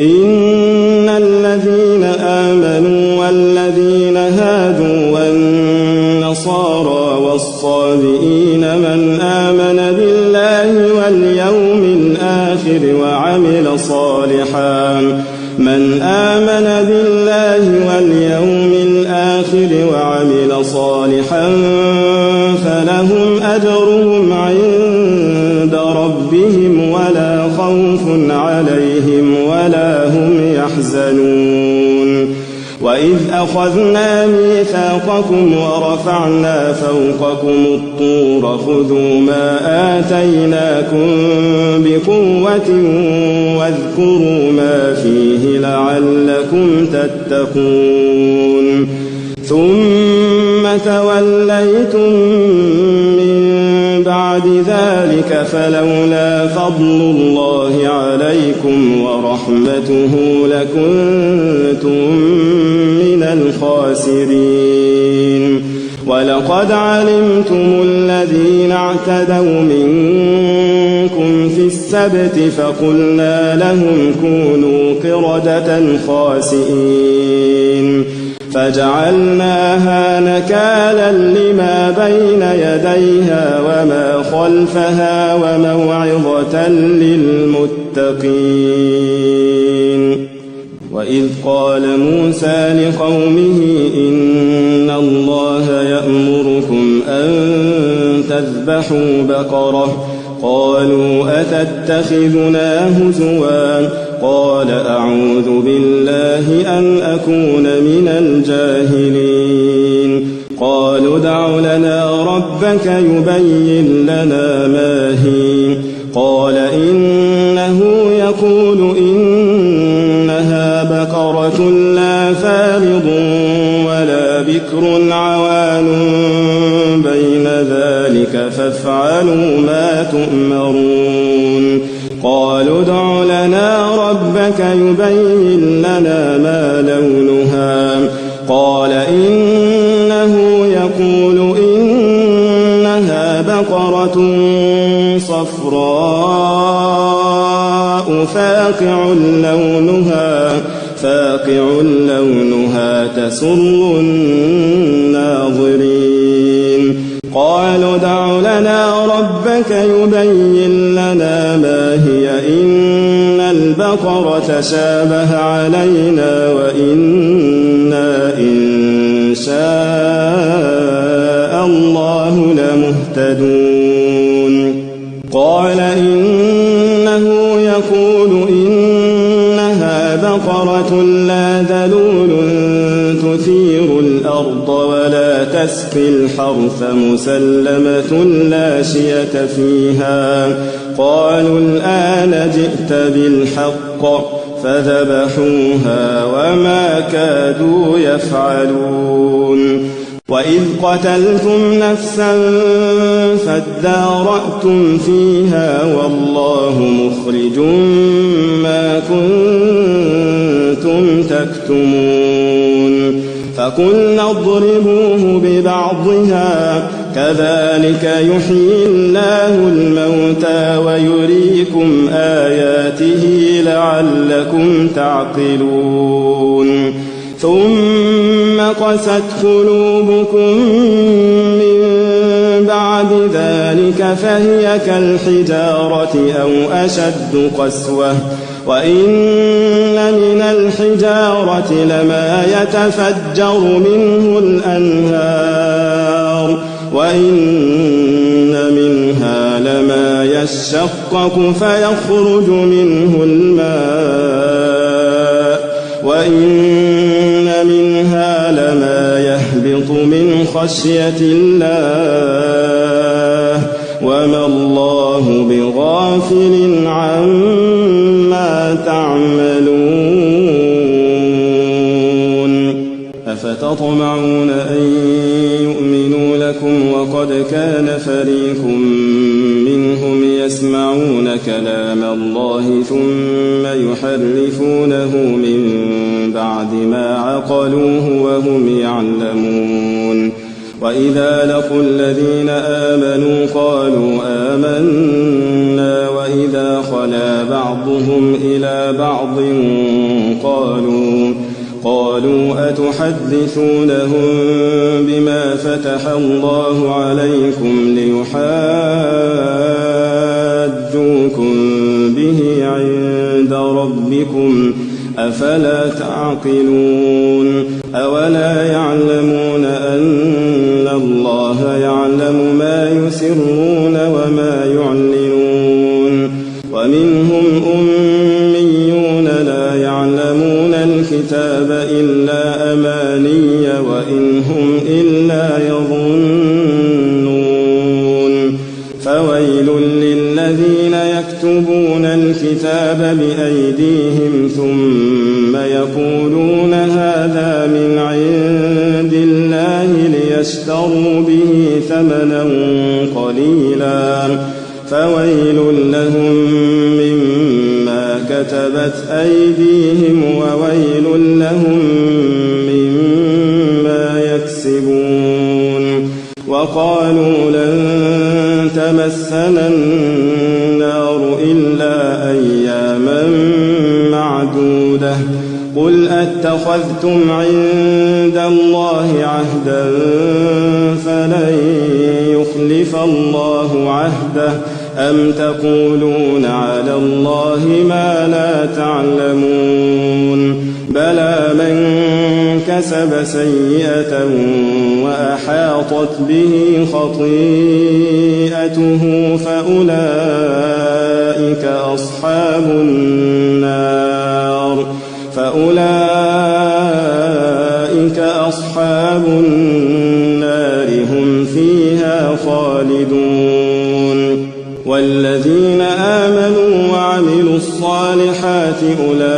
إن الذين آمنوا والذين هادوا والنصارى والصابئين من آمن بالله واليوم الآخر وعمل صالحا فلهم أجرهم عند ربهم ولا خوف عليهم ولا هم يحزنون وإذ أخذنا ميثاقكم ورفعنا فوقكم الطور خذوا ما آتيناكم بقوة واذكروا ما فيه لعلكم تتقون ثم توليتم من بعد ذلك فلولا فضل الله عليكم ورحمته لكنتم من الخاسرين ولقد علمتم الذين اعتدوا منكم في السبت فقلنا لهم كونوا قردة خاسئين فجعلناها نكالا لما بين يديها وما خلفها وموعظة للمتقين وإذ قال موسى لقومه إن الله يأمركم أن تذبحوا بقرة قالوا أتتخذنا هزوا قال أعوذ بالله أن أكون من الجاهلين قالوا ادع لنا ربك يبين لنا ما هي قال إنه يقول إنها بقرة لا فارض ولا بكر عوان بين ذلك فافعلوا ما تؤمرون قالوا ادع لنا ربك يبين لنا ما لونها قال إنه يقول إنها بقرة صفراء فاقع لونها تسر الناظرين قالوا ادع لنا ربك يبين لنا ما هي إن البقرة شابه علينا وإنا إن شاء الله لمهتدون قال إنه يقول إنها بقرة لا ذلول تثير الأرض ولا تسقي الحرث مسلمة لا شية فيها قالوا الآن جئت بالحق فذبحوها وما كادوا يفعلون وإذ قتلتم نفسا فادارأتم فيها والله مخرج ما كنتم تكتمون فقلنا اضربوه ببعضها كذلك يحيي الله الموتى ويريكم آياته لعلكم تعقلون ثم قست قلوبكم من بعد ذلك فهي كالحجارة أو أشد قسوة وإن من الحجارة لما يتفجر منه الأنهار وإن منها لما يشقق فيخرج منه الماء وإن منها لما يهبط من خشية الله وما الله بغافل عما تعملون أفتطمعون أن يؤمنوا لكم وقد كان فريق منهم يسمعون كلام الله ثم يحرفونه من بعد ما عقلوه وهم يعلمون وإذا لقوا الذين آمنوا قالوا آمنا وإذا وإذا خلا بعضهم إلى بعض قالوا أتحدثونهم بما فتح الله عليكم ليحاجوكم به عند ربكم أفلا تعقلون أولا يعلمون أن الله يعلم ما يسرون وما يعلنون ومنهم أميون لا يعلمون الكتاب إلا أماني وإن هم إلا يظنون فويل للذين يكتبون الكتاب بأيديهم ثم يقولون هذا من عند الله ليشتروا به ثمنا قليلا فويل لهم مما كتبت أيديهم وويل لهم مما يكسبون وقالوا لن تمسنا النار إلا أياما معدودة قل أتخذتم عند الله عهدا فلن يخلف الله عهده أم تقولون على الله ما لا تعلمون بلى من كسب سيئة وأحاطت به خطيئته فأولئك أصحاب النار هم فيها خالدون والذين آمنوا وعملوا الصالحات أولئك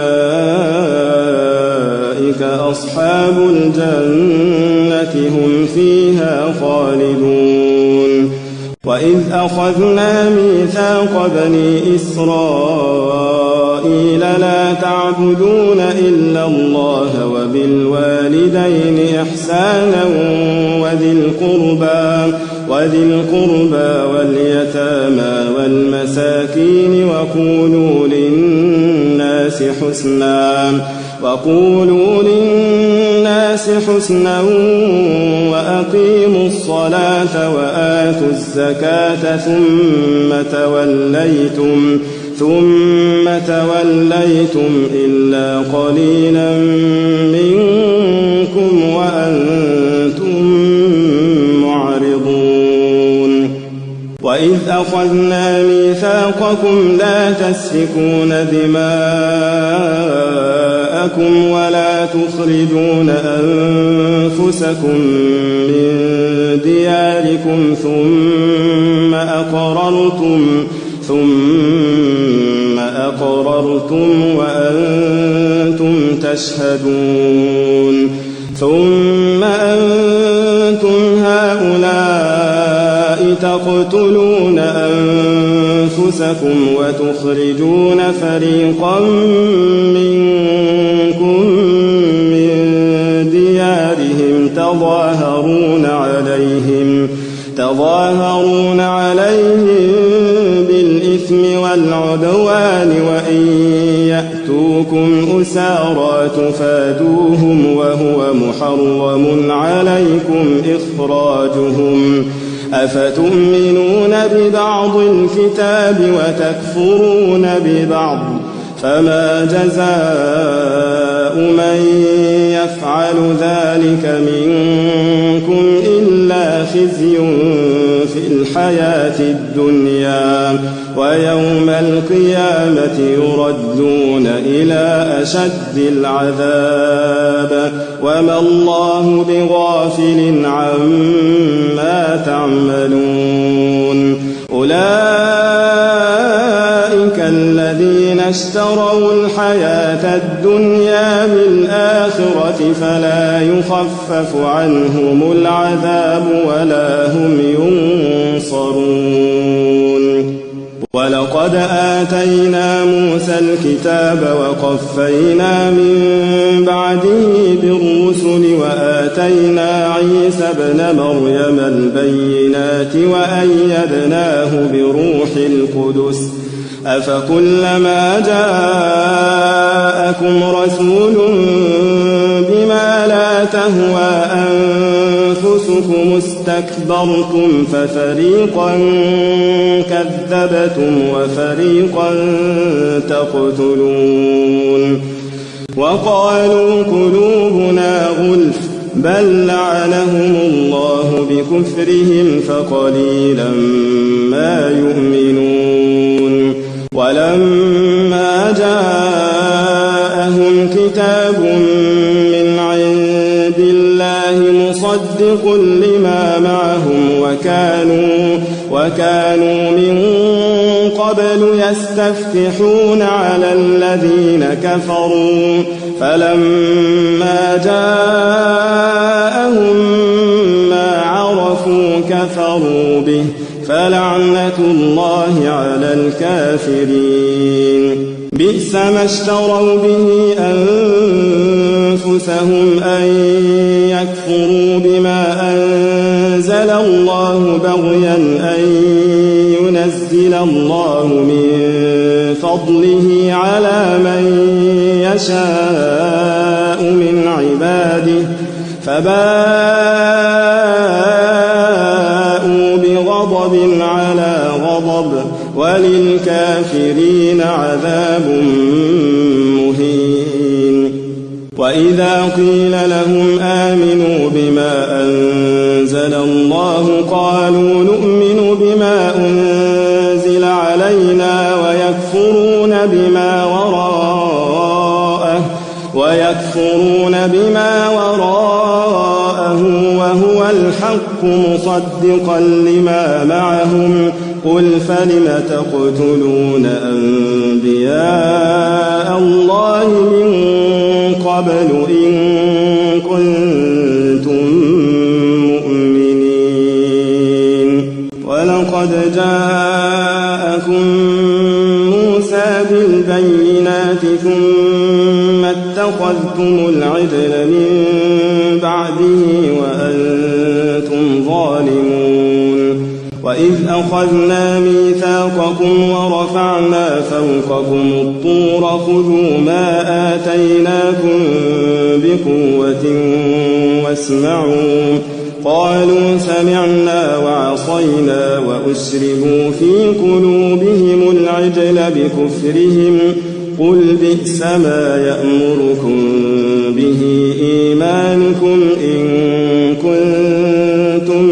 أصحاب الجنة هم فيها خالدون وإذ أخذنا ميثاق بني إسرائيل لا تعبدون إلا الله وبالوالدين إحسانا وذي القربى واليتامى والمساكين وقولوا للناس حسنا وأقيموا الصلاة وآتوا الزكاة ثم توليتم إلا قليلا منكم وأنتم معرضون وإذ أخذنا ميثاقكم لا تسفكون دماءكم ولا تخرجون أنفسكم من دياركم ثم أقررتم وأنتم تشهدون ثم أنتم هؤلاء تقتلون أنفسكم وتخرجون فريقا منكم من ديارهم تظاهرون عليهم بالإثم والعدوان وإن يأتوكم أسارى تفادوهم وهو محرم عليكم إخراجهم أفتؤمنون ببعض الكتاب وتكفرون ببعض فما جزاء من يفعل ذلك منكم إلا خزي في الحياة الدنيا ويوم القيامة يردون إلى أشد العذاب وما الله بغافل عما تعملون أولئك الذين اشتروا الحياة الدنيا بالآخرة فلا يخفف عنهم العذاب ولا هم ينصرون ولقد آتينا موسى الكتاب وقفينا من بعده بالرسل وآتينا عيسى ابن مريم البينات وأيدناه بروح القدس أفكلما جاءكم رسول بما لا تهوى أنفسكم استكبرتم ففريقا كذبتم وفريقا تقتلون وقالوا قلوبنا غلف بل لعنهم الله بكفرهم فقليلا ما يؤمنون ولما جاءهم كتاب من عند الله مصدق لما معهم وكانوا من قبل يستفتحون على الذين كفروا فلما جاءهم ما عرفوا كفروا به فلعنة الله على الكافرين بئس ما اشتروا به أنفسهم أن يكفروا بما أنزل الله بغيا أن ينزل الله من فضله على من يشاء من عباده فباءوا بغضب على غضب وللكافرين عذاب مهين وإذا قيل لهم آمنوا بما أنزل الله قالوا نؤمن بما أنزل علينا ويكفرون بما وراءه وهو الحق مصدقا لما معهم قل فلم تقتلون أنبياء الله من قبل إن كنتم مؤمنين ولقد جاءكم موسى بالبينات ثم اتخذتم العجل من بعده وأنتم ظالمون وإذ أخذنا ميثاقكم ورفعنا فوقكم الطور خذوا ما آتيناكم بقوة واسمعوا قالوا سمعنا وعصينا وأشربوا في قلوبهم العجل بكفرهم قل بئس ما يأمركم به إيمانكم إن كنتم